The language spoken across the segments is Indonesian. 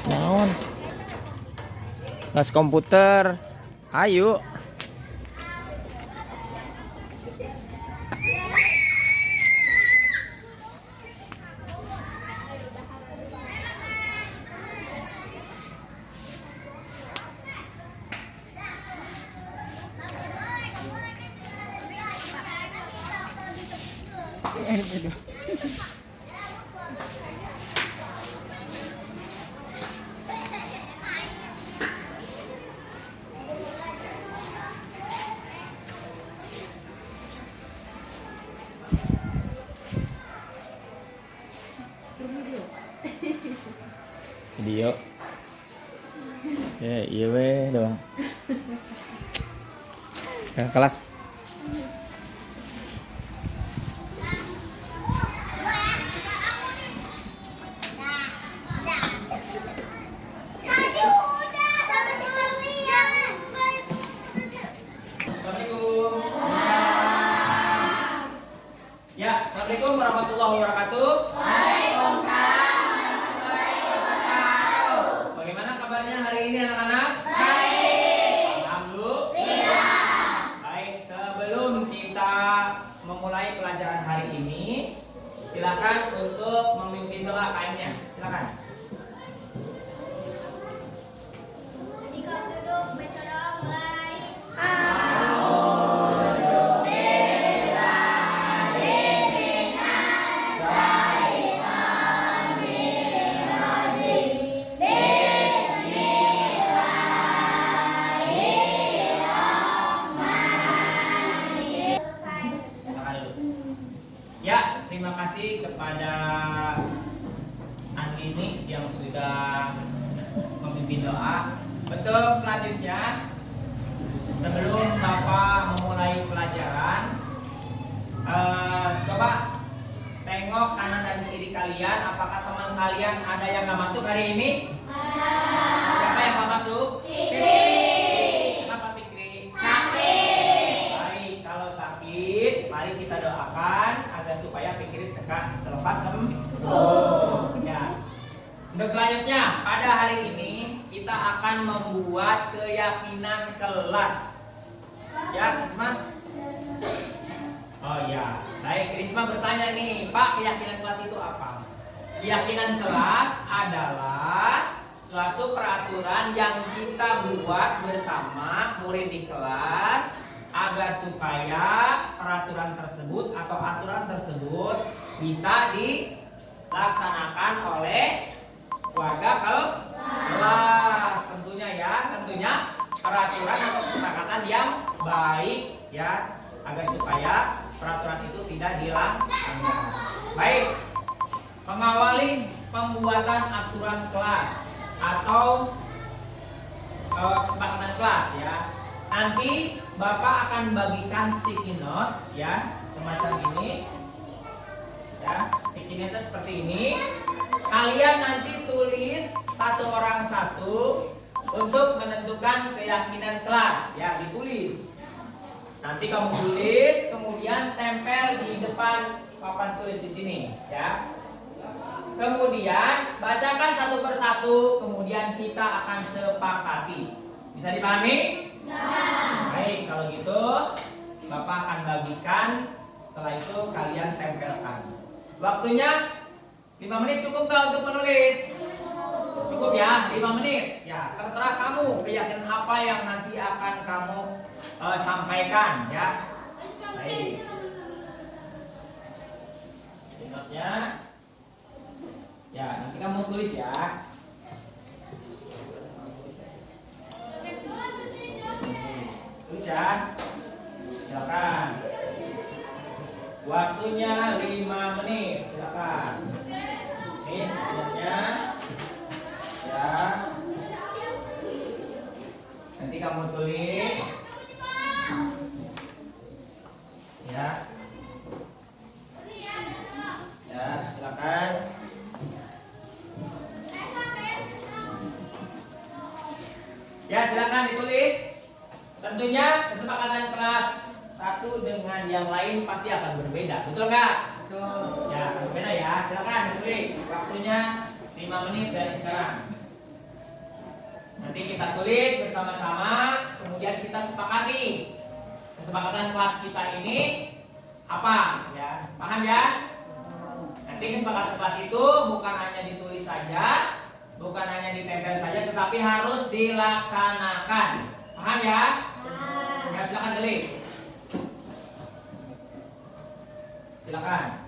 Naon? Les komputer. Ayo. Video. Ya, iya weh doang. Ke kelas. Ya, assalamualaikum warahmatullahi wabarakatuh. Waalaikumsalam warahmatullahi wabarakatuh. Bagaimana kabarnya hari ini anak-anak? Baik. Alhamdulillah. Baik, sebelum kita memulai pelajaran hari ini, silakan untuk memimpin doa kainnya. Silakan. Ya, terima kasih kepada Andini yang sudah memimpin doa. Betul, selanjutnya sebelum Bapak memulai pelajaran, coba tengok kanan dan kiri kalian. Apakah teman kalian ada yang nggak masuk hari ini? Siapa yang nggak masuk? Kenapa Fikri? Baik, kalau sakit, mari kita doakan agar supaya Fikri cepat terlepas sembuh. Ya. Untuk selanjutnya, pada hari ini kita akan membuat keyakinan kelas. Ya, Risma? Oh ya, baik. Risma bertanya nih, Pak, keyakinan kelas itu apa? Keyakinan kelas adalah suatu peraturan yang kita buat bersama murid di kelas agar supaya peraturan tersebut atau aturan tersebut bisa dilaksanakan oleh warga kelas. Tentunya ya, tentunya peraturan atau kesepakatan yang baik ya, agar supaya peraturan itu tidak dilanggar. Baik, mengawali pembuatan aturan kelas atau kesepakatan kelas ya. Nanti Bapak akan bagikan sticky note ya, semacam ini. Ya, sticky note seperti ini. Kalian nanti tulis satu orang satu untuk menentukan keyakinan kelas ya, ditulis. Nanti kamu tulis, kemudian tempel di depan papan tulis di sini ya. Kemudian bacakan satu persatu, kemudian kita akan sepakati. Bisa dipahami? Baik, kalau gitu Bapak akan bagikan, setelah itu kalian tempelkan. Waktunya 5 menit cukup nggak untuk menulis? Cukup ya, 5 menit. Ya, terserah kamu keyakinan apa yang nanti akan kamu sampaikan ya. Baik. Ingatnya, ya nanti kamu tulis ya. Tulis ya. Silakan. Waktunya 5 menit. Silakan. Ini selanjutnya. Ya. Nanti kamu tulis. Ya. Ya, silakan. Ya, silakan ditulis. Tentunya kesepakatan kelas 1 dengan dengan yang lain pasti akan berbeda. Betul nggak? Betul. Ya, berbeda ya. Silakan ditulis. Waktunya 5 menit dari sekarang. Nanti kita tulis bersama-sama, kemudian kita sepakati kesepakatan kelas kita ini apa, ya. Paham ya? Nanti kesepakatan kelas itu bukan hanya ditulis saja, bukan hanya ditempel saja, tetapi harus dilaksanakan. Paham ya? Ya, silakan tulis. Silakan.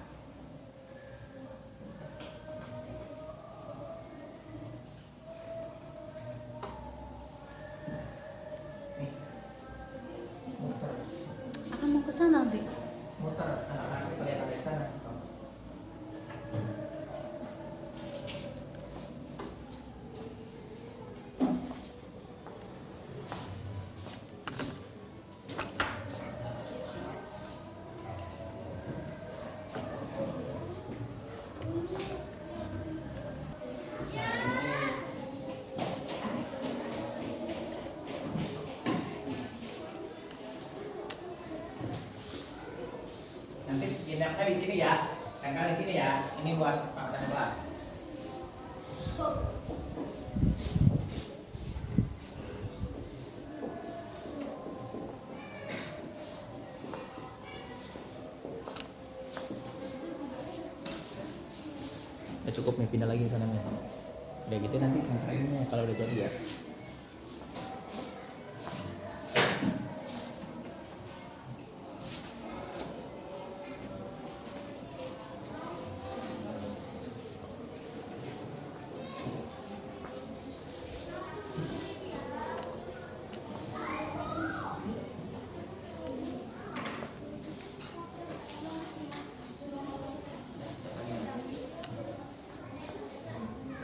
Akan mau ke sana, Bi. Muter sana, nanti kelihatan dari sana. Nanti skinnya di sini ya, tempel di sini ya. Ini buat kesepakatan kelas. Ya cukup nih, pindah lagi ke sana nih. Udah gitu nanti sentrainnya kalau udah jadi ya.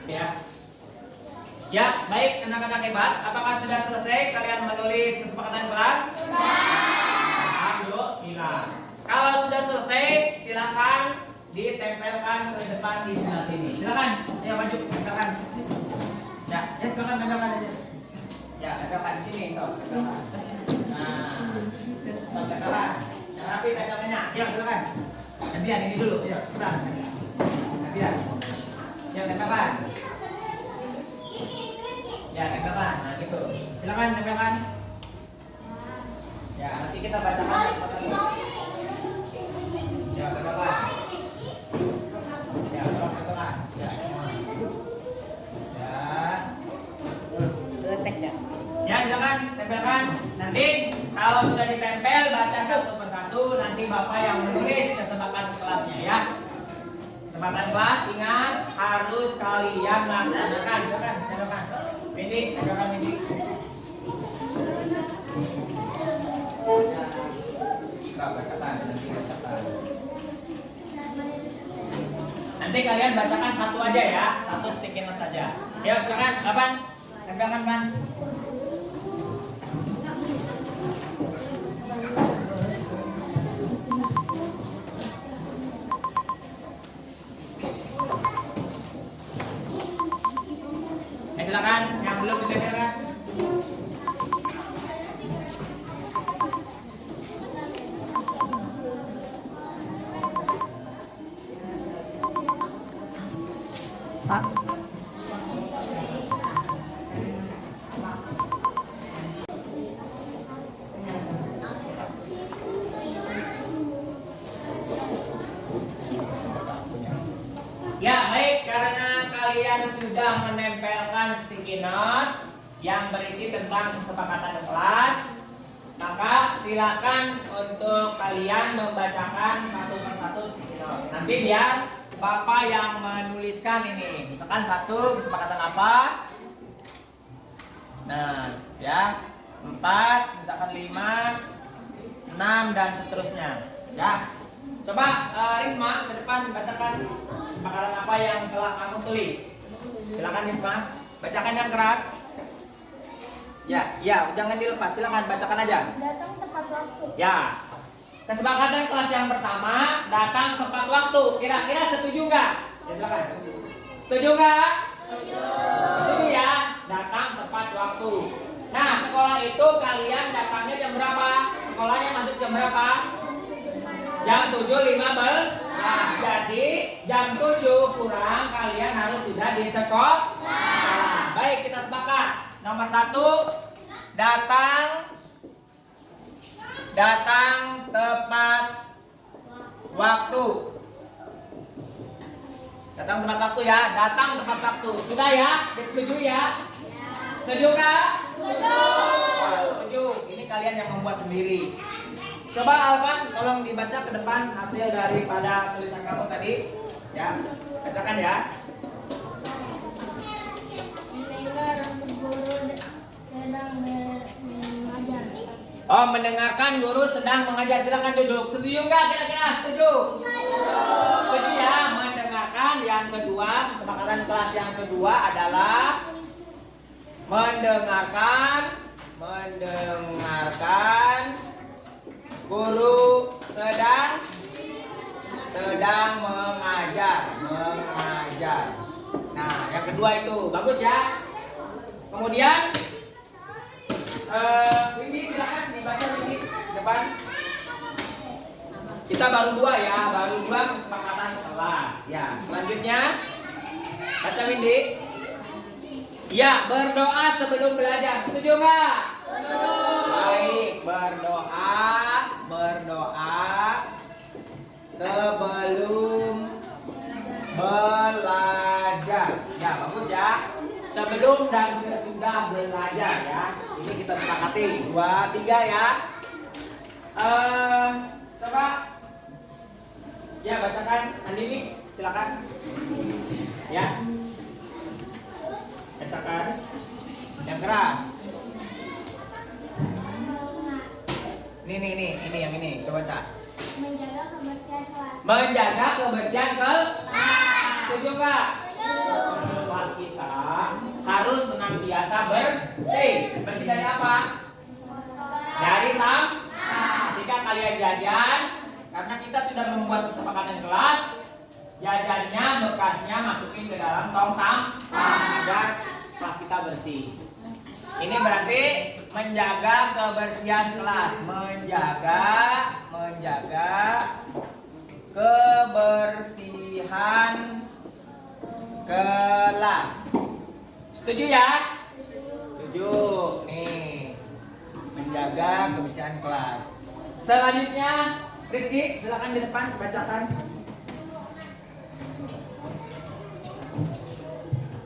Ya. Ya, baik anak-anak hebat. Apakah sudah selesai kalian menulis kesepakatan kelas? Alhamdulillah. Kalau sudah selesai, silakan ditempelkan ke depan di sebelah sini. Silakan. Ya, maju, tempelkan. Ya, ya silakan tempelkan aja. Ya, tempelkan di sini, sob. Tempelkan. Nah, sob, tempelkan. Yang rapi tempelkannya. Ya, silakan. Gantian ini dulu. Ya, cepetan. Gantian. Ya, tempelkan. Ya, tempelkan. Nah, gitu. Silakan tempelkan. Ya, nanti kita bacakan. Ya, tempelkan. Ya, tolong tempelkan. Ya. Ya. Ya, silakan tempelkan. Nanti kalau sudah ditempel baca satu persatu. Nanti Bapak yang menulis kesepakatan kelasnya ya. Kesempatan kelas, ingat harus kalian laksanakan. Silakan, tempelkan. Ini, tempelkan ini. Ya, bacakan, nanti bacakan. Nanti kalian bacakan satu aja ya, satu sticky note saja. Ya, silakan, kapan? Tempelkan kan? Silakan, yang belum ditempelkan. Pak. Ya, baik, karena kalian sudah menempelkan sticky note yang berisi tentang kesepakatan kelas, maka silakan untuk kalian membacakan satu persatu sticky note. Nanti biar Bapak yang menuliskan ini. Misalkan satu kesepakatan apa? Nah, ya, 4, misalkan 5, 6 dan seterusnya. Ya. Coba Risma ke depan bacakan kesepakatan apa yang telah kamu tulis. Silakan Risma, bacakan yang keras. Ya, ya, jangan dilepas. Silakan bacakan aja. Datang tepat waktu. Ya. Kesepakatan kelas yang pertama, datang tepat waktu. Kira-kira setuju nggak? Ya, silakan. Setuju nggak? Setuju ya. Datang tepat waktu. Nah, sekolah itu kalian datangnya jam berapa? Sekolahnya masuk jam berapa? Jam 7.15. Jadi jam 7 kurang kalian harus sudah di sekolah. Baik, kita sepakat. Nomor 1, datang tepat waktu. Datang tepat waktu ya, datang tepat waktu. Sudah ya? Disetujui ya? Setuju nggak? Setuju. Ini kalian yang membuat sendiri. Coba Alvan, tolong dibaca ke depan hasil daripada tulisan kamu tadi. Ya, bacakan ya. Mendengar guru sedang mengajar. Oh, mendengarkan guru sedang mengajar. Silakan duduk. Setuju nggak kira-kira? Setuju? Setuju ya. Mendengarkan. Yang kedua, kesepakatan kelas yang kedua adalah mendengarkan guru sedang mengajar. Nah, yang kedua itu bagus ya. Kemudian Windy silakan dibaca Windy depan. Kita baru dua ya, kesepakatan kelas. Ya, selanjutnya baca Windy. Ya, berdoa sebelum belajar. Setuju nggak? Baik, berdoa sebelum belajar. Ya, bagus ya. Sebelum dan sesudah belajar ya. Ini kita sepakati. 2, 3 ya. Coba. Ya, bacakan Andini, silakan. Ya. Bacakan yang keras. Ini yang ini. Coba baca. Menjaga kebersihan kelas. Menjaga kebersihan kelas. Setuju nggak? Kelas kita harus senantiasa bersih. Bersih dari apa? Dari sampah. Ketika kalian jajan, karena kita sudah membuat kesepakatan kelas, jajannya bekasnya masukin ke dalam tong sampah agar kelas kita bersih. Ini berarti menjaga kebersihan kelas, menjaga kebersihan kelas. Setuju ya? Setuju. Nih, menjaga kebersihan kelas. Selanjutnya, Rizky, silakan di depan bacakan.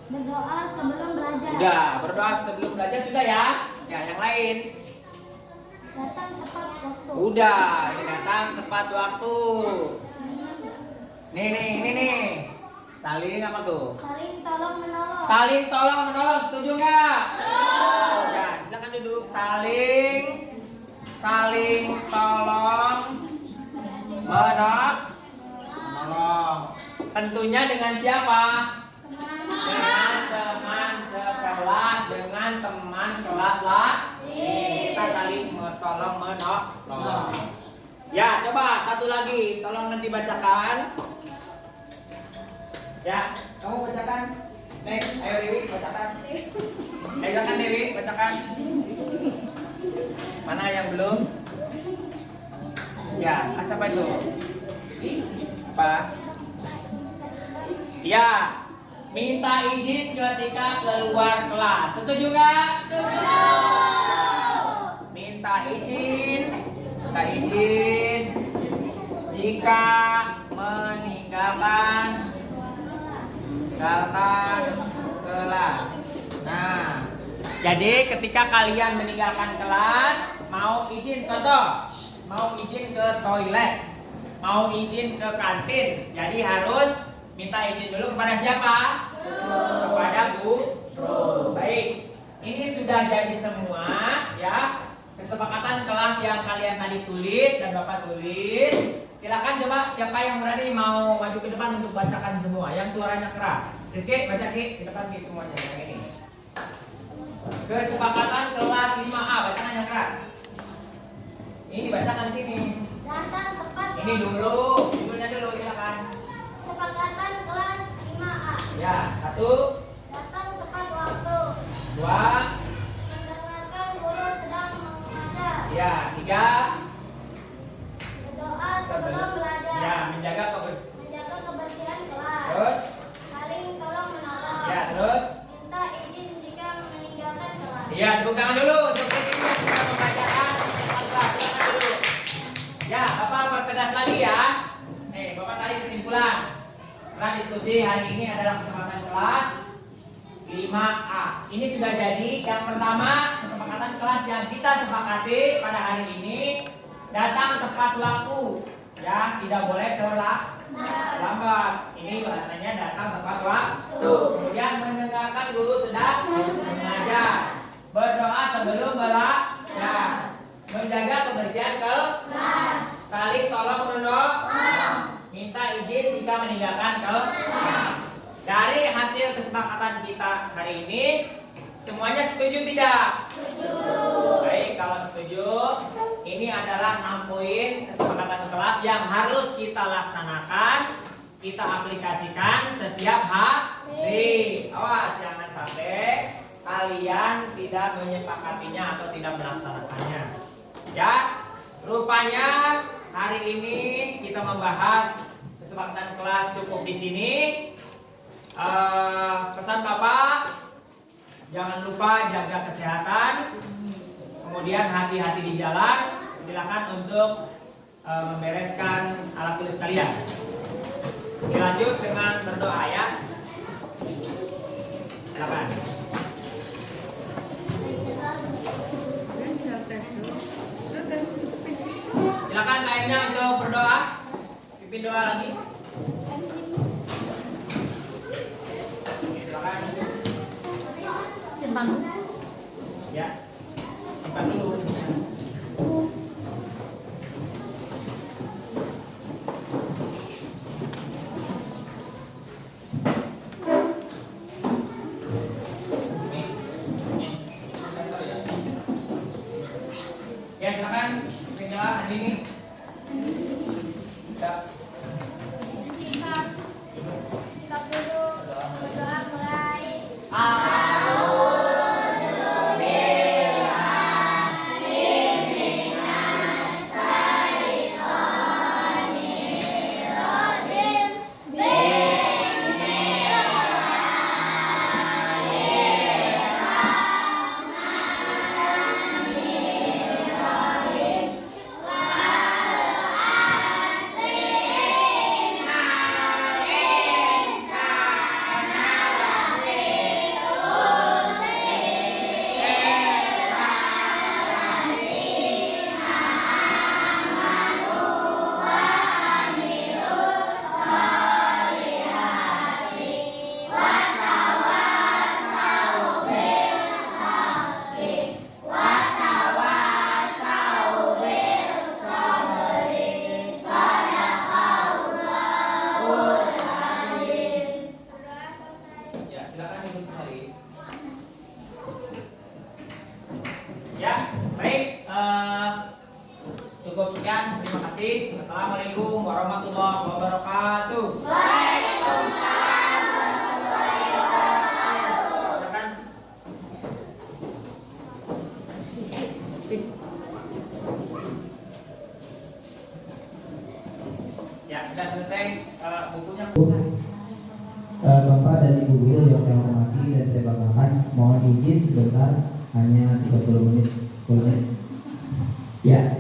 Berdoa sebelum belajar. Udah, berdoa sebelum belajar sudah ya? Ya, yang lain. Datang tepat waktu. Udah, ini datang tepat waktu. Nih. Saling apa tuh? Saling tolong menolong. Saling tolong menolong, setuju nggak? Ya, silakan duduk. Saling tolong menolong. Tentunya dengan siapa? Dengan teman sekelas, dengan teman kelas lah. Kita saling tolong menolong. Ya, coba satu lagi, tolong nanti bacakan. Ya, kamu bacakan. Nek, ayo Dewi bacakan. Bacakan Dewi, bacakan. Mana yang belum? Ya, apa itu? Apa? Ya, minta izin ketika keluar kelas. Setuju nggak? Setuju. Minta izin jika meninggalkan kelas. Nah, jadi ketika kalian meninggalkan kelas, mau izin ke toilet, mau izin ke kantin, jadi harus minta izin dulu kepada siapa? Kepada guru. Baik, ini sudah jadi semua ya. Kesepakatan kelas yang kalian tadi tulis dan Bapak tulis. Silakan coba siapa yang berani mau maju ke depan untuk bacakan semua yang suaranya keras. Rizky, baca Ki, di depan Ki semuanya yang ini. Kesepakatan kelas 5A, bacakan yang keras. Ini dibacakan sini. Datang tepat. Ini dulu, judulnya dulu silakan. Kesepakatan kelas 5A. Ya, 1, Datang tepat waktu. 2, Mendengarkan guru sedang mengajar. ya, 3, Berdoa sebelum Diskusi hari ini adalah kesepakatan kelas 5A. Ini sudah jadi. Yang pertama, kesepakatan kelas yang kita sepakati pada hari ini, datang tepat waktu, ya, tidak boleh terlambat. Ini bahasanya datang tepat waktu. Kemudian mendengarkan guru sedang mengajar, berdoa sebelum belajar, menjaga kebersihan kelas, saling tolong menolong, minta izin jika meninggalkan kelas. Dari hasil kesepakatan kita hari ini, semuanya setuju tidak? Setuju. Baik, kalau setuju, ini adalah 6 poin kesepakatan kelas yang harus kita laksanakan, kita aplikasikan setiap hari. Awas, jangan sampai kalian tidak menyepakatinya atau tidak melaksanakannya. Ya, rupanya hari ini kita membahas kesepakatan kelas cukup di sini. Pesan Bapak, jangan lupa jaga kesehatan, kemudian hati-hati di jalan. Silakan untuk membereskan alat tulis kalian. Dilanjut dengan berdoa ya. Silakan. Silakan kayaknya untuk berdoa. Pimpin doa lagi. Silakan. Simpan. Ya. Simpan dulu ininya. Ya, silakan pimpin doa hari ini. Ya. Sikap dulu. Berdoa mulai. Ya, silakan duduk kembali. Ya, baik. Cukup sekian. Terima kasih. Assalamualaikum warahmatullahi wabarakatuh. Silakan. Ya, sudah selesai bukunya. Bapak dan Ibu Guru yang saya hormati dan saya banggakan, mohon izin sebentar, hanya 30 menit. Ya,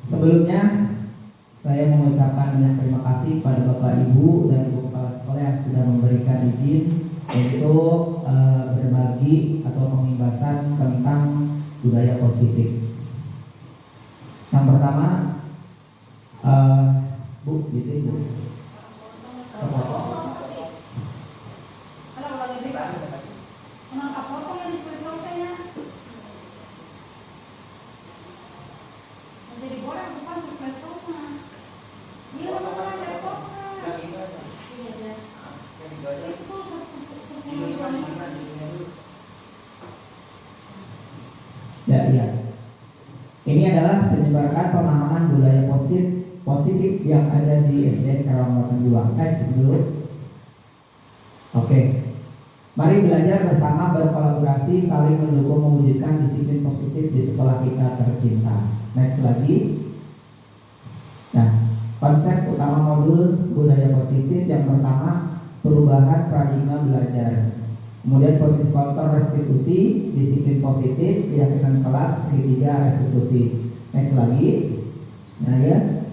sebelumnya saya mengucapkan banyak terima kasih pada Bapak Ibu dan Ibu Kepala Sekolah yang sudah memberikan izin untuk berbagi atau pembahasan tentang budaya positif. Yang pertama, Bu, gitu Bu. Ya, iya. Ini adalah penyebaran pemahaman budaya positif yang ada di SDN Karawang 2. Next dulu. Oke. Mari belajar bersama, berkolaborasi, saling mendukung, mewujudkan disiplin positif di sekolah kita tercinta. Next lagi. Nah, konsep utama modul budaya positif yang pertama, perubahan paradigma belajar. Kemudian posisi faktor restitusi, disiplin positif, keyakinan kelas, ketiga restitusi. Next lagi. Nah ya.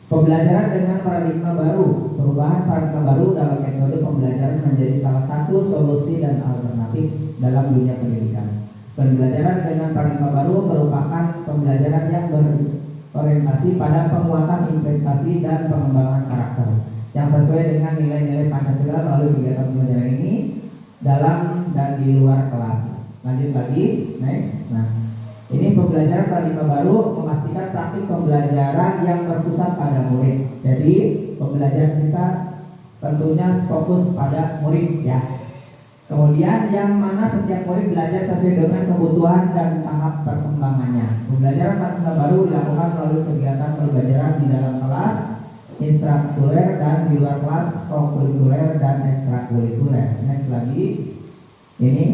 Pembelajaran dengan paradigma baru. Perubahan paradigma baru dalam metode pembelajaran menjadi salah satu solusi dan alternatif dalam dunia pendidikan. Pembelajaran dengan paradigma baru merupakan pembelajaran yang berorientasi pada penguatan investasi dan pengembangan karakter yang sesuai dengan nilai-nilai Pancasila melalui kegiatan pembelajaran ini dalam dan di luar kelas. Lanjut lagi, next. Nah, ini pembelajaran paradigma baru memastikan praktik pembelajaran yang berpusat pada murid. Jadi pembelajaran kita tentunya fokus pada murid ya. Kemudian yang mana setiap murid belajar sesuai dengan kebutuhan dan tahap perkembangannya. Pembelajaran paradigma baru dilakukan melalui kegiatan pembelajaran di dalam kelas, intrakurikuler dan di luar kelas, kokurikuler dan ekstrakurikuler. Next lagi, ini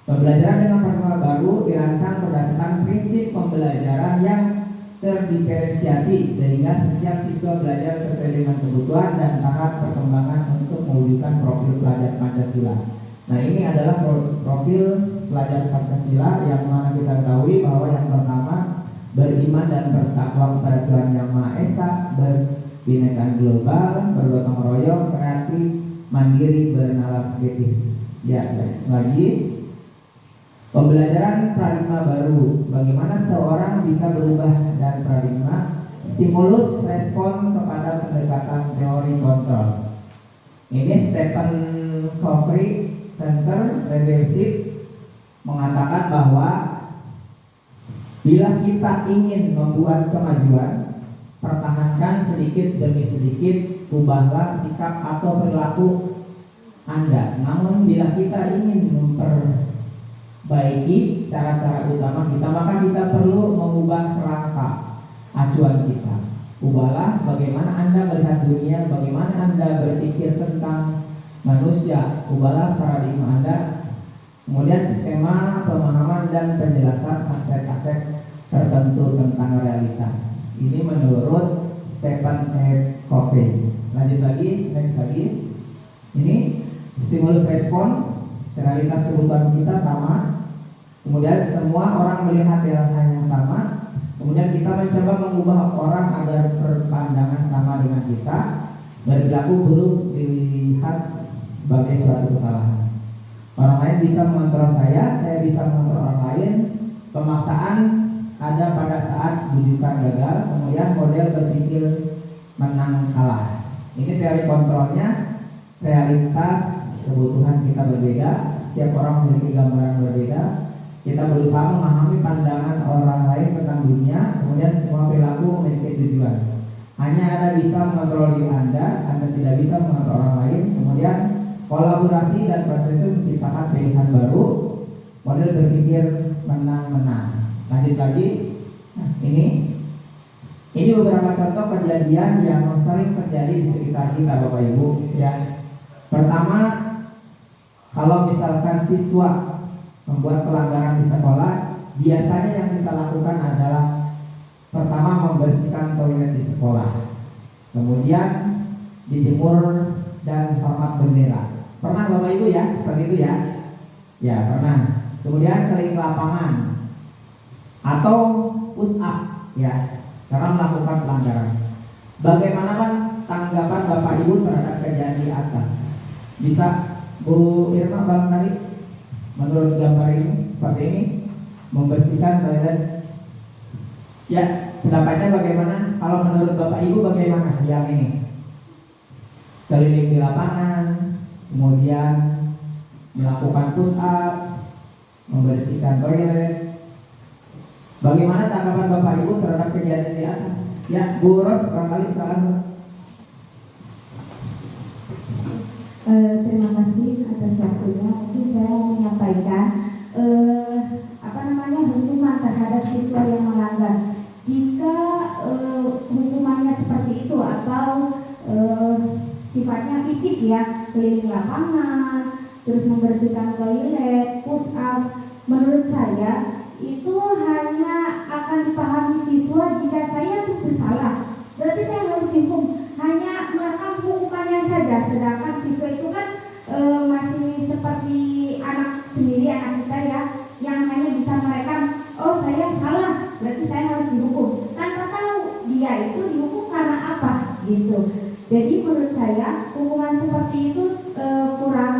pembelajaran dengan paradigma baru dirancang berdasarkan prinsip pembelajaran yang terdiferensiasi sehingga setiap siswa belajar sesuai dengan kebutuhan dan tahap perkembangan untuk mewujudkan profil pelajar Pancasila. Nah, ini adalah profil pelajar Pancasila yang mana kita ketahui bahwa yang pertama beriman dan bertakwa kepada Tuhan Yang Maha Esa, berbinekaan global, bergotong royong, kreatif, mandiri, bernalar kritis. Ya, lagi pembelajaran paradigma baru. Bagaimana seorang bisa berubah dan paradigma? Stimulus respon kepada pendekatan teori kontrol. Ini Stephen Covey Center Leadership mengatakan bahwa bila kita ingin membuat kemajuan, pertahankan sedikit demi sedikit, ubahlah sikap atau perilaku Anda. Namun bila kita ingin memperbaiki cara-cara utama kita, maka kita perlu mengubah kerangka acuan kita. Ubahlah bagaimana Anda melihat dunia, bagaimana Anda berpikir tentang manusia. Ubahlah paradigma Anda. Kemudian skema pemahaman dan penjelasan aspek-aspek tertentu tentang realitas. Ini menurut Stephen Covey. Lanjut lagi, next lagi. Ini stimulus respon. Realitas kebutuhan kita sama. Kemudian semua orang melihat hal yang sama. Kemudian kita mencoba mengubah orang agar berpandangan sama dengan kita. Berlaku buruk dilihat sebagai suatu kesalahan. Orang lain bisa mengontrol saya bisa mengontrol orang lain. Pemaksaan ada pada saat bujukan gagal. Kemudian model berpikir menang kalah. Ini teori kontrolnya. Realitas kebutuhan kita berbeda. Setiap orang memiliki gambaran berbeda. Kita berusaha memahami pandangan orang lain tentang dunia. Kemudian semua perilaku memiliki tujuan. Hanya Anda bisa mengontrol diri Anda tidak bisa mengontrol orang lain. Kemudian kolaborasi dan proses menciptakan pilihan baru. Model berpikir menang-menang. Lanjut lagi. Nah, ini beberapa contoh kejadian yang sering terjadi di sekitar kita, Bapak Ibu. Ya, pertama, kalau misalkan siswa membuat pelanggaran di sekolah, biasanya yang kita lakukan adalah pertama membersihkan toilet di sekolah, kemudian dijemur dan hormat bendera. Pernah Bapak Ibu ya, seperti itu ya? Ya pernah. Kemudian keliling lapangan atau push up ya, karena melakukan pelanggaran. Bagaimana Pak tanggapan Bapak Ibu terhadap kejadian di atas? Bisa Bu Irma Bang tadi, menurut gambar ini seperti ini, membersihkan toilet. Ya, pendapatnya bagaimana? Kalau menurut Bapak Ibu bagaimana yang ini? Keliling di lapangan, kemudian melakukan push up, membersihkan toilet. Bagaimana tanggapan Bapak Ibu terhadap kejadian di atas? Ya, Bu Ros, barangkali silakan. Terima kasih atas waktunya. Mungkin saya mau menyampaikan hukuman terhadap siswa yang melanggar. Jika hukumannya seperti itu atau sifatnya fisik ya, keliling lapangan, terus membersihkan toilet, push up, menurut saya itu hanya akan dipahami siswa jika saya itu bersalah. Berarti saya harus dihukum. Hanya merekam hukumannya saja, sedangkan siswa itu kan masih seperti anak sendiri, anak kita ya, yang hanya bisa merekam, oh saya salah, berarti saya harus dihukum. Tanpa tahu dia itu dihukum gitu. Jadi menurut saya hukuman seperti itu kurang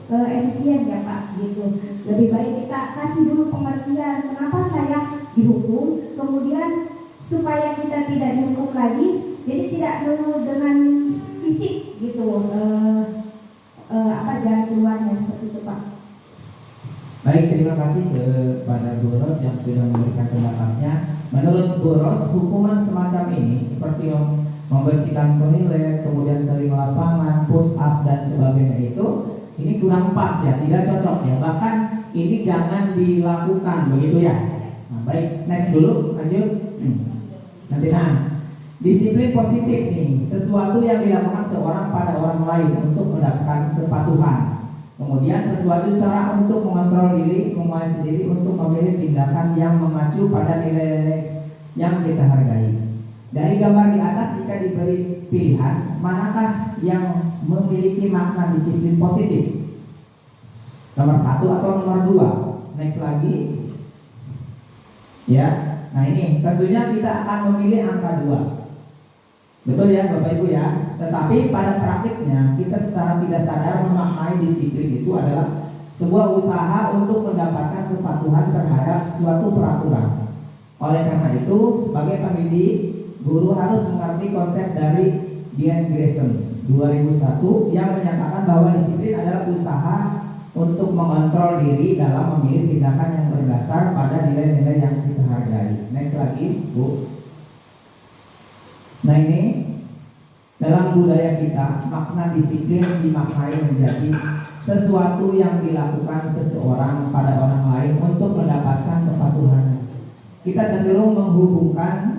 efisien ya Pak gitu. Lebih baik kita kasih dulu pengertian kenapa saya dihukum, kemudian supaya kita tidak dihukum lagi, jadi tidak dulu dengan fisik gitu jalan keluarnya seperti itu Pak. Baik, terima kasih kepada Bu Ros yang sudah memberikan pendapatnya. Menurut Bu Ros, hukuman semacam ini seperti membersihkan toilet, kemudian keliling lapangan, push up dan sebagainya itu ini kurang pas ya, tidak cocok ya. Bahkan ini jangan dilakukan begitu ya. Nah, baik, next dulu, lanjut. Nanti disiplin positif nih, sesuatu yang dilakukan seorang pada orang lain untuk mendapatkan kepatuhan. Kemudian sesuatu cara untuk mengontrol diri, memulai sendiri untuk memilih tindakan yang mengacu pada nilai-nilai yang kita hargai. Dari gambar di atas jika diberi pilihan, manakah yang memiliki makna disiplin positif? Nomor 1 atau nomor 2? Next lagi. Ya, nah ini tentunya kita akan memilih angka 2. Betul ya Bapak Ibu ya. Tetapi pada praktiknya kita secara tidak sadar memaknai disiplin itu adalah sebuah usaha untuk mendapatkan kepatuhan terhadap suatu peraturan. Oleh karena itu, sebagai pendidik, guru harus mengerti konsep dari Dean Grayson 2001 yang menyatakan bahwa disiplin adalah usaha untuk mengontrol diri dalam memilih tindakan yang berdasar pada nilai-nilai yang kita hargai. Next lagi, Bu. Nah ini dalam budaya kita makna disiplin dimaknai menjadi sesuatu yang dilakukan seseorang pada orang lain untuk mendapatkan kepatuhan. Kita cenderung menghubungkan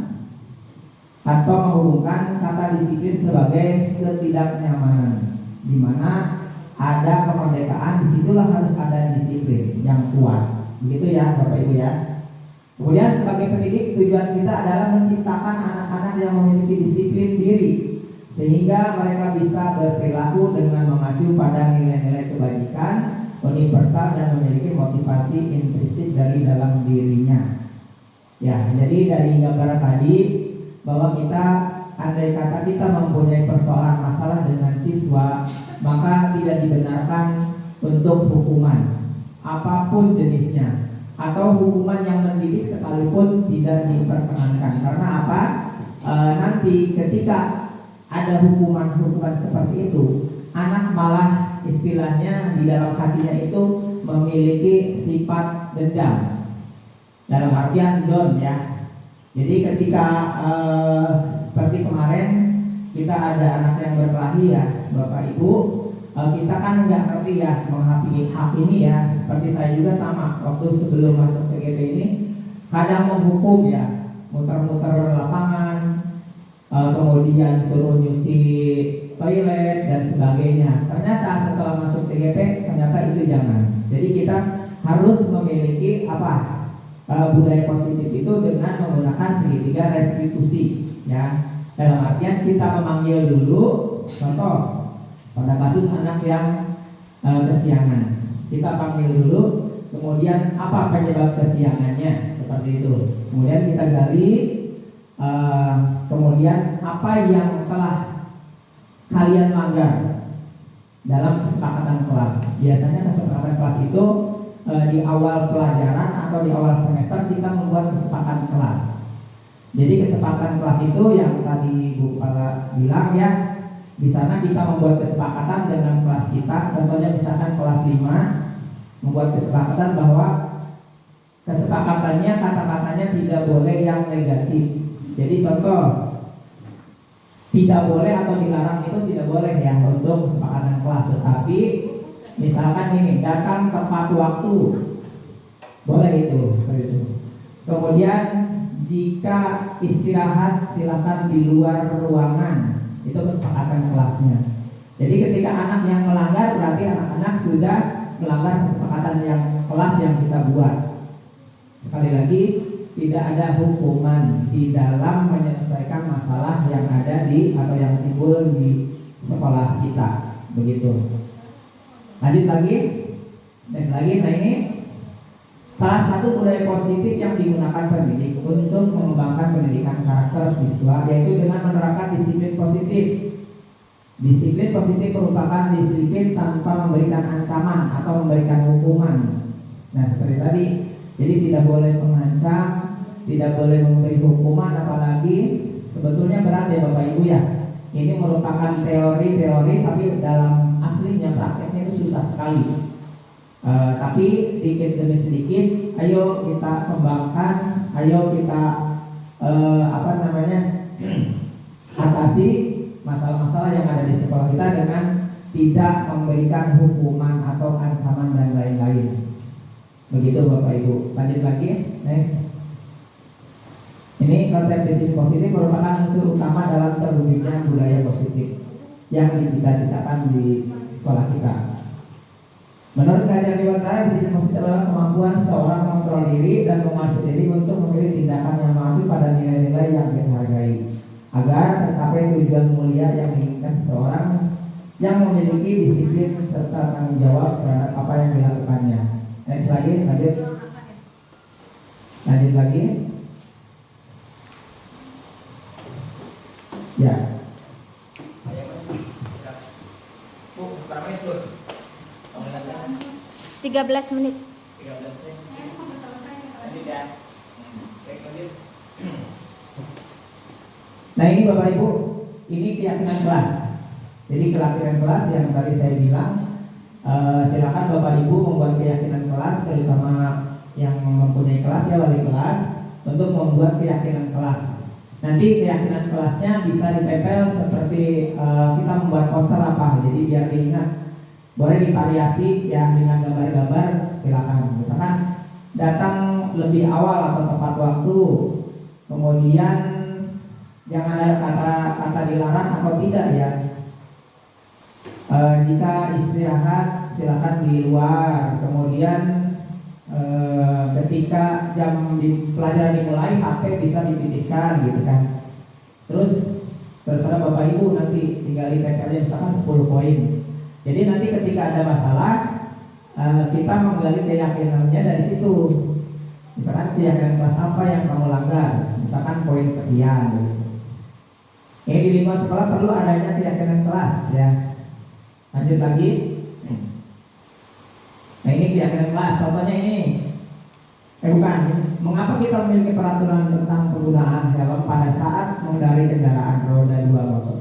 kata disiplin sebagai ketidaknyamanan, di mana ada kemerdekaan, disitulah harus ada disiplin yang kuat. Begitu ya Bapak Ibu ya. Kemudian sebagai pendidik tujuan kita adalah menciptakan anak-anak yang memiliki disiplin diri sehingga mereka bisa berperilaku dengan mengacu pada nilai-nilai kebajikan, universal dan memiliki motivasi intrinsik dari dalam dirinya. Ya, jadi dari gambaran tadi bahwa kita andai kata kita mempunyai persoalan masalah dengan siswa, maka tidak dibenarkan untuk hukuman apapun jenisnya. Atau hukuman yang mendidik sekalipun tidak diperkenankan. Karena apa? Nanti ketika ada hukuman seperti itu, anak malah istilahnya di dalam hatinya itu memiliki sifat dendam. Dalam artian don ya. Jadi ketika seperti kemarin kita ada anak yang berkelahi ya Bapak Ibu, kita kan nggak ngerti ya menghakimi hak ini ya. Seperti saya juga sama waktu sebelum masuk PGP ini kadang menghukum ya, muter-muter lapangan, kemudian suruh nyuci toilet dan sebagainya. Ternyata setelah masuk TGP ternyata itu jangan. Jadi kita harus memiliki budaya positif itu dengan menggunakan segitiga restitusi ya. Dalam artian kita memanggil dulu, contoh pada kasus anak yang kesiangan, kita panggil dulu, kemudian apa penyebab kesiangannya seperti itu. Kemudian kita gali, kemudian apa yang telah kalian langgar dalam kesepakatan kelas. Biasanya kesepakatan kelas itu di awal pelajaran atau di awal semester kita membuat kesepakatan kelas. Jadi kesepakatan kelas itu yang tadi Bu Kepala bilang ya, di sana kita membuat kesepakatan dengan kelas kita. Contohnya misalkan kelas 5 membuat kesepakatan bahwa kesepakatannya kata-katanya tidak boleh yang negatif. Jadi contoh, tidak boleh atau dilarang itu tidak boleh ya untuk kesepakatan kelas. Tetapi misalkan ini datang tepat waktu, boleh itu. Kemudian jika istirahat silakan di luar ruangan, itu kesepakatan kelasnya. Jadi ketika anak yang melanggar berarti anak-anak sudah melanggar kesepakatan yang kelas yang kita buat. Sekali lagi, tidak ada hukuman di dalam menyelesaikan masalah yang ada di atau yang timbul di sekolah kita, begitu. Lanjut lagi, dan lagi. Nah ini salah satu budaya positif yang digunakan pendidik untuk mengembangkan pendidikan karakter siswa, yaitu dengan menerapkan menerapkan disiplin positif. Disiplin positif merupakan disiplin tanpa memberikan ancaman atau memberikan hukuman. Nah, seperti tadi, jadi tidak boleh mengancam, tidak boleh memberi hukuman, apalagi sebetulnya berat ya Bapak Ibu ya. Ini merupakan teori-teori, tapi dalam aslinya prakteknya itu susah sekali. Tapi sedikit demi sedikit, ayo kita kembangkan, ayo kita atasi masalah-masalah yang ada di sekolah kita dengan tidak memberikan hukuman atau ancaman dan lain-lain. Begitu Bapak Ibu. Lanjut lagi, next. Ini konsep disiplin positif merupakan unsur utama dalam terwujudnya budaya positif yang dicita-citakan di sekolah kita. Menurut Kajian Dewantara, disiplin positif adalah kemampuan seorang mengontrol diri dan menguasai diri untuk memilih tindakan yang mengacu pada nilai-nilai yang dihargai, agar tercapai tujuan mulia yang diinginkan seseorang yang memiliki disiplin serta tanggung jawab terhadap apa yang dilakukannya. Next lagi, lanjut lagi. Ya. Bu, sekarang menit tuh. 13 menit. 13 menit. Lanjut ya. Baik, lanjut. Nah ini Bapak Ibu, ini keyakinan kelas. Jadi keyakinan kelas yang tadi saya bilang, silakan Bapak Ibu membuat keyakinan kelas, terutama yang mempunyai kelas ya wali kelas, untuk membuat keyakinan kelas. Nanti keyakinan kelasnya bisa ditempel seperti kita membuat poster apa, jadi biar diingat. Boleh divariasi ya dengan gambar-gambar, silakan. Misalkan datang lebih awal atau tepat waktu, kemudian jangan ada kata dilarang atau tidak ya. Jika istirahat silakan di luar. Kemudian ketika jam pelajaran dimulai, HP bisa dititipkan gitu kan. Terus terserah Bapak Ibu nanti tinggal ditempelnya misalkan 10 poin. Jadi nanti ketika ada masalah kita menggali keyakinannya dari situ. Misalkan keyakinan kelas apa yang kamu langgar, misalkan poin sekian gitu. Ini di lingkungan sekolah perlu adanya keyakinan kelas ya. Lanjut lagi. Nah ini keyakinan kelas. Contohnya ini. Bukan. Mengapa kita memiliki peraturan tentang penggunaan helm pada saat mengendarai kendaraan roda 2 motor?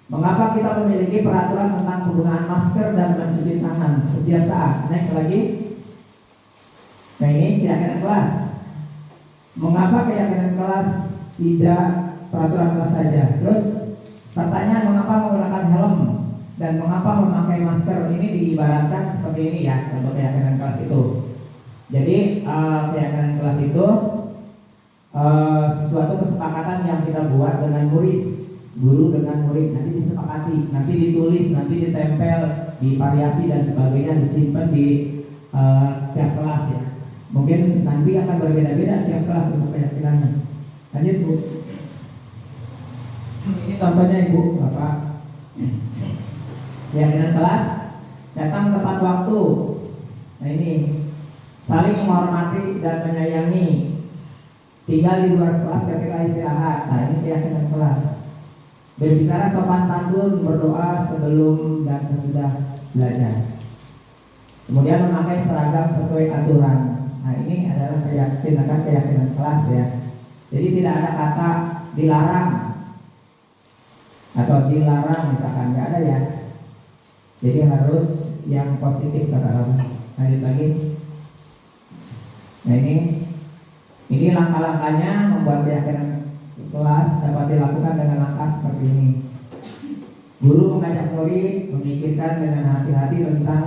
Mengapa kita memiliki peraturan tentang penggunaan masker dan mencuci tangan setiap saat? Next lagi. Nah ini keyakinan kelas. Mengapa keyakinan kelas tidak peraturan kelas saja? Terus pertanyaan, mengapa menggunakan helm dan mengapa memakai masker? Ini diibaratkan seperti ini ya untuk keyakinan kelas itu. Jadi keyakinan kelas itu suatu kesepakatan yang kita buat dengan murid, guru dengan murid, nanti disepakati, nanti ditulis, nanti ditempel, divariasi dan sebagainya, disimpan di tiap kelas ya. Mungkin nanti akan berbeda-beda tiap kelas untuk keyakinannya. Lanjut Bu. Ini contohnya Ibu, Bapak. Keyakinan kelas, datang tepat waktu. Nah ini, saling menghormati dan menyayangi, tinggal di luar kelas ketika istirahat. Nah ini keyakinan kelas. Berbicara sopan santun, berdoa sebelum dan sesudah belajar. Kemudian memakai seragam sesuai aturan. Nah ini adalah keyakinan kelas ya. Jadi tidak ada kata dilarang atau dilarang misalkan, nggak ada ya. Jadi harus yang positif katakan. Lanjut lagi. Nah ini langkah-langkahnya membuat keyakinan kelas dapat dilakukan dengan langkah seperti ini. Guru mengajak murid memikirkan dengan hati-hati tentang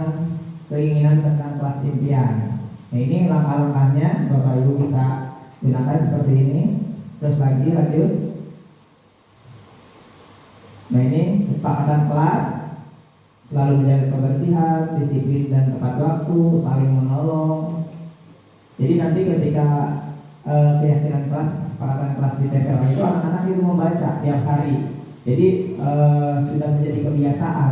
keinginan tentang kelas impian. Nah ini langkah-langkahnya Bapak Ibu bisa gunakan seperti ini. Terus lagi lanjut. Nah ini kesepakatan kelas, selalu menjaga kebersihan, disiplin dan tepat waktu, saling menolong. Jadi nanti ketika keyakinan kelas, kesepakatan kelas di TPL itu anak-anak itu membaca tiap hari. Jadi sudah menjadi kebiasaan.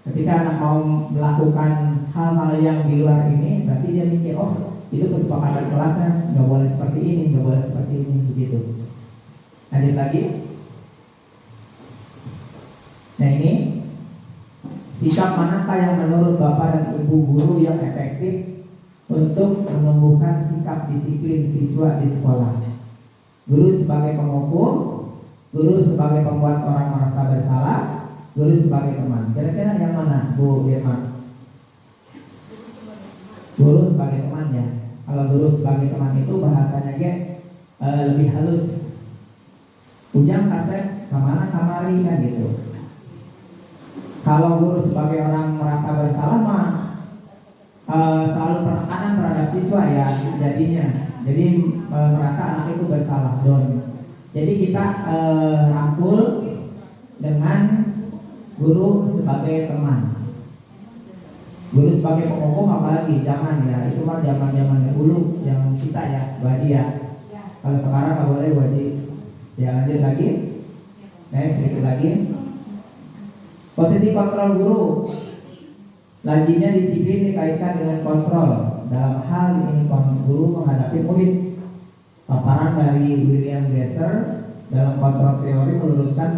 Ketika anak mau melakukan hal-hal yang di luar ini, berarti dia mikir, oh itu kesepakatan kelasnya, nggak boleh seperti ini, nggak boleh seperti ini, begitu. Lanjut lagi. Nah ini sikap manakah yang menurut Bapak dan Ibu guru yang efektif untuk menumbuhkan sikap disiplin siswa di sekolah? Guru sebagai penghukum, guru sebagai pembuat orang merasa bersalah, guru sebagai teman. Kira-kira yang mana, Bu Irma? Guru sebagai teman ya. Kalau guru sebagai teman itu bahasanya lebih halus. Ujang kasep kemana kamari kan gitu. Kalau guru sebagai orang merasa bersalah mah selalu penekanan terhadap siswa ya jadinya. Jadi merasa anak itu bersalah don. Jadi kita rangkul dengan guru sebagai teman. Guru sebagai penghukum apalagi jangan ya, itu mah zaman dulu yang kita ya, Wadi ya. Kalau sekarang nggak boleh Wadi. Ya lanjut lagi. Next sedikit lagi. Posisi kontrol guru. Lajinya disiplin dikaitkan dengan kontrol. Dalam hal ini guru menghadapi murid. Paparan dari William Glasser dalam kontrol teori meluruskan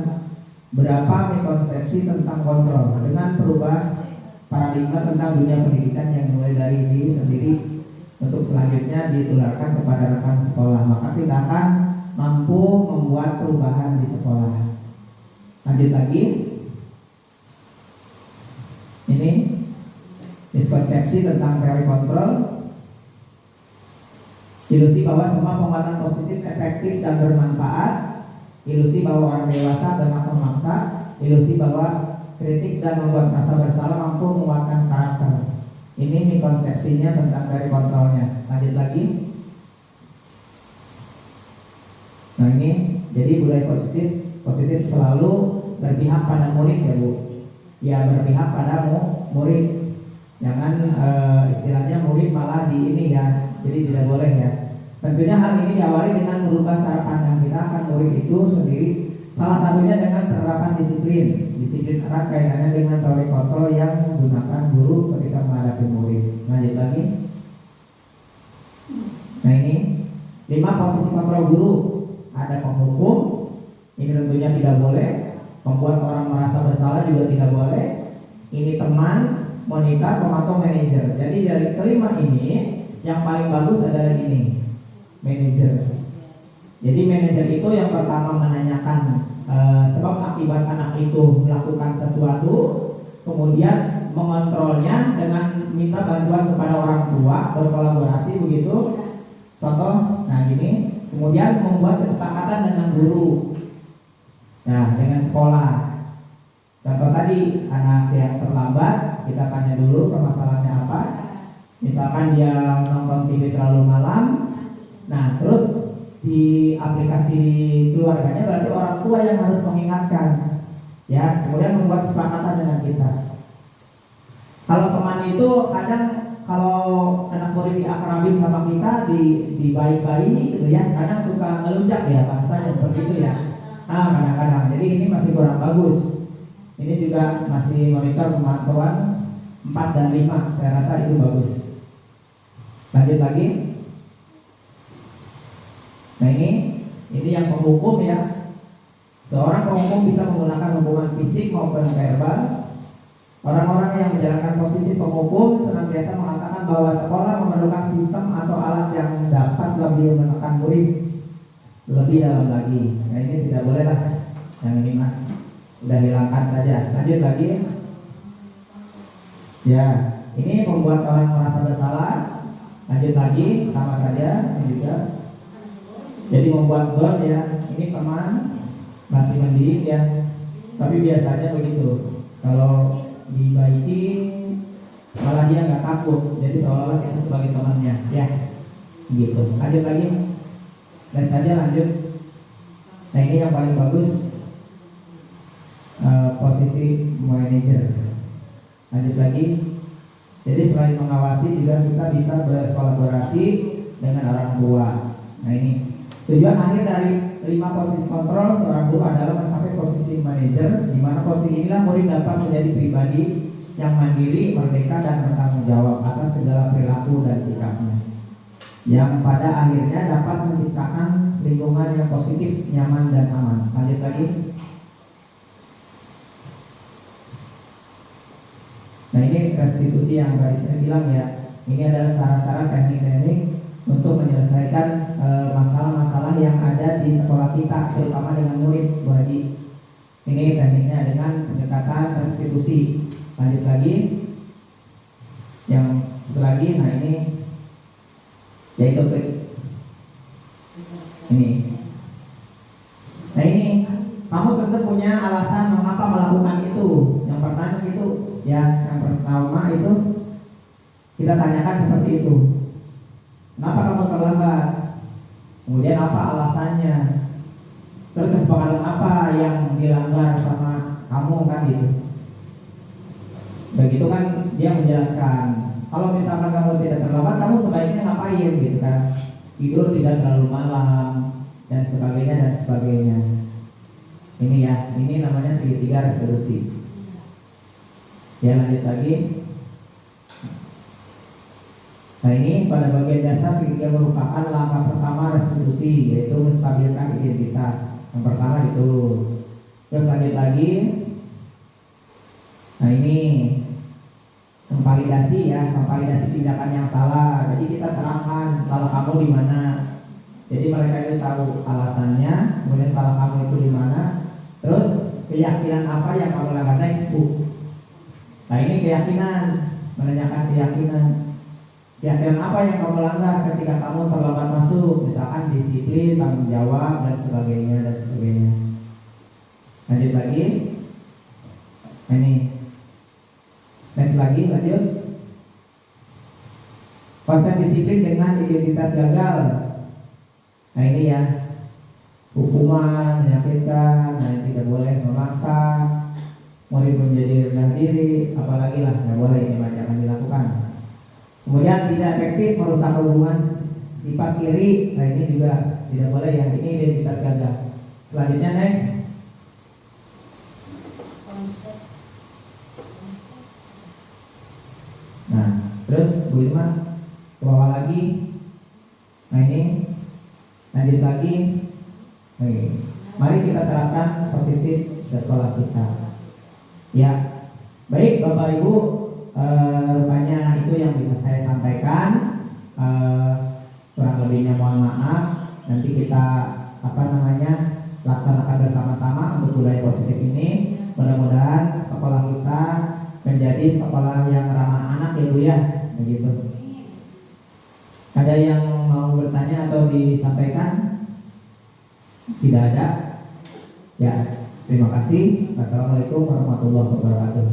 berapa konsepsi tentang kontrol dengan perubahan paradigma tentang dunia pendidikan yang mulai dari diri sendiri untuk selanjutnya ditularkan kepada rekan sekolah. Maka kita akan mampu membuat perubahan di sekolah. Lanjut lagi. Ini miskonsepsi tentang teori kontrol. Ilusi bahwa semua penguatan positif efektif dan bermanfaat. Ilusi bahwa orang dewasa berhak memaksa. Ilusi bahwa kritik dan membuat merasa bersalah mampu menguatkan karakter. Ini konsepsinya tentang teori kontrolnya. Lanjut lagi. Nah ini jadi budaya positif selalu berpihak pada murid ya Bu. Ya berpihak pada murid. Jangan istilahnya murid malah di ini ya. Jadi tidak boleh ya. Tentunya hal ini diawali dengan merubah cara pandang kita akan murid itu sendiri. Salah satunya dengan penerapan disiplin. Disiplin erat kaitannya dengan teori kontrol yang menggunakan guru ketika menghadapi murid. Lanjut lagi. Nah ini 5 posisi kontrol guru. Ada penghukum, ini tentunya tidak boleh. Membuat orang merasa bersalah juga tidak boleh. Ini teman, monitor, pemantau, manajer. Jadi dari kelima ini yang paling bagus adalah ini, manajer. Jadi manajer itu yang pertama menanyakan sebab akibat anak itu melakukan sesuatu, kemudian mengontrolnya dengan minta bantuan kepada orang tua, berkolaborasi begitu. Contoh, nah gini. Kemudian membuat kesepakatan dengan guru, nah dengan sekolah. Contoh tadi anak yang terlambat, kita tanya dulu permasalahannya apa. Misalkan dia nonton TV terlalu malam, nah terus di aplikasi keluarganya berarti orang tua yang harus mengingatkan, ya. Kemudian membuat kesepakatan dengan kita. Kalau teman itu kadang kalau anak murid diakrabin sama kita di baik-baik gitu ya, kadang suka ngelunjak ya bahasanya seperti itu ya. Nah kadang-kadang, jadi ini masih kurang bagus. Ini juga masih monitor pemantauan 4 dan 5, saya rasa itu bagus. Lanjut lagi. Nah ini yang penghukum ya. Seorang penghukum bisa menggunakan hubungan fisik maupun verbal. Orang-orang yang menjalankan posisi penghukum senantiasa mengatakan bahwa sekolah memerlukan sistem atau alat yang dapat lebih menekan murid lebih dalam lagi. Nah ini tidak boleh lah, yang ini mah udah hilangkan saja. Lanjut lagi. Ya, ini membuat orang merasa bersalah. Lanjut lagi, sama saja ini juga. Jadi membuat bond ya, ini teman masih mendidik ya. Tapi biasanya begitu. Kalau dibaiki malah dia nggak takut, jadi seolah-olah kita sebagai temannya ya gitu. Lanjut lagi, dan saja lanjut. Nah ini yang paling bagus, posisi manajer. Lanjut lagi. Jadi selain mengawasi juga kita bisa berkolaborasi dengan orang tua. Nah ini tujuan akhir dari 5 posisi kontrol seorang guru adalah mencapai posisi manajer, di mana posisi inilah murid dapat menjadi pribadi yang mandiri, merdeka dan bertanggung jawab atas segala perilaku dan sikapnya, yang pada akhirnya dapat menciptakan lingkungan yang positif, nyaman dan aman. Lanjut lagi. restitusi yang tadi saya bilang ya, ini adalah cara-cara teknik-teknik untuk menyelesaikan masalah-masalah yang ada di sekolah kita, terutama dengan murid, Bu Haji. Ini tekniknya dengan pendekatan restitusi. Lanjut lagi, yang satu lagi, nah ini yaitu ini. Nah ini, kamu tentu punya alasan mengapa melakukan itu. Yang pertama itu, ya, yang pertama itu kita tanyakan seperti itu. Kenapa kamu terlambat? Kemudian apa alasannya? Terus kesepakatan apa yang dilanggar sama kamu kan gitu. Begitu kan dia menjelaskan. Kalau misalkan kamu tidak terlambat, kamu sebaiknya ngapain gitu kan? Tidur tidak terlalu malam dan sebagainya. Ini ya, ini namanya segitiga revolusi. Ya, lanjut lagi. Nah ini pada bagian dasar segitiga merupakan langkah pertama restitusi, yaitu menstabilkan identitas. Yang pertama itu. Terus lanjut lagi. Nah ini memvalidasi ya, memvalidasi tindakan yang salah. Jadi kita terangkan salah kamu di mana. Jadi mereka itu tahu alasannya, kemudian salah kamu itu di mana. Terus keyakinan apa yang kamu lakukan? Nah ini keyakinan, menanyakan keyakinan. Keyakinan apa yang kamu langgar ketika kamu terlambat masuk, misalkan disiplin, tanggung jawab dan sebagainya. Lanjut lagi. Ini. Next lagi, lanjut. Konsep disiplin dengan identitas gagal. Nah ini ya, hukuman, menyakitkan, nah tidak boleh memaksa, murid menjadi rendah diri, apalagi lah, nggak boleh, ini jangan dilakukan. Kemudian tidak efektif, merusak hubungan sifat kiri, nah ini juga tidak boleh ya, ini identitas gagal. Selanjutnya next. Nah, terus Bu Irma ke bawah lagi. Nah ini lanjut lagi. Oke. Mari kita terapkan positif sekolah kita. Ya, baik Bapak Ibu, rupanya itu yang bisa saya sampaikan. Kurang lebihnya mohon maaf. Nanti kita laksanakan bersama-sama untuk budaya positif ini. Mudah-mudahan sekolah kita menjadi sekolah yang ramah anak ya Bu ya, begitu. Ada yang mau bertanya atau disampaikan? Tidak ada. Ya, terima kasih. Wassalamualaikum warahmatullahi wabarakatuh.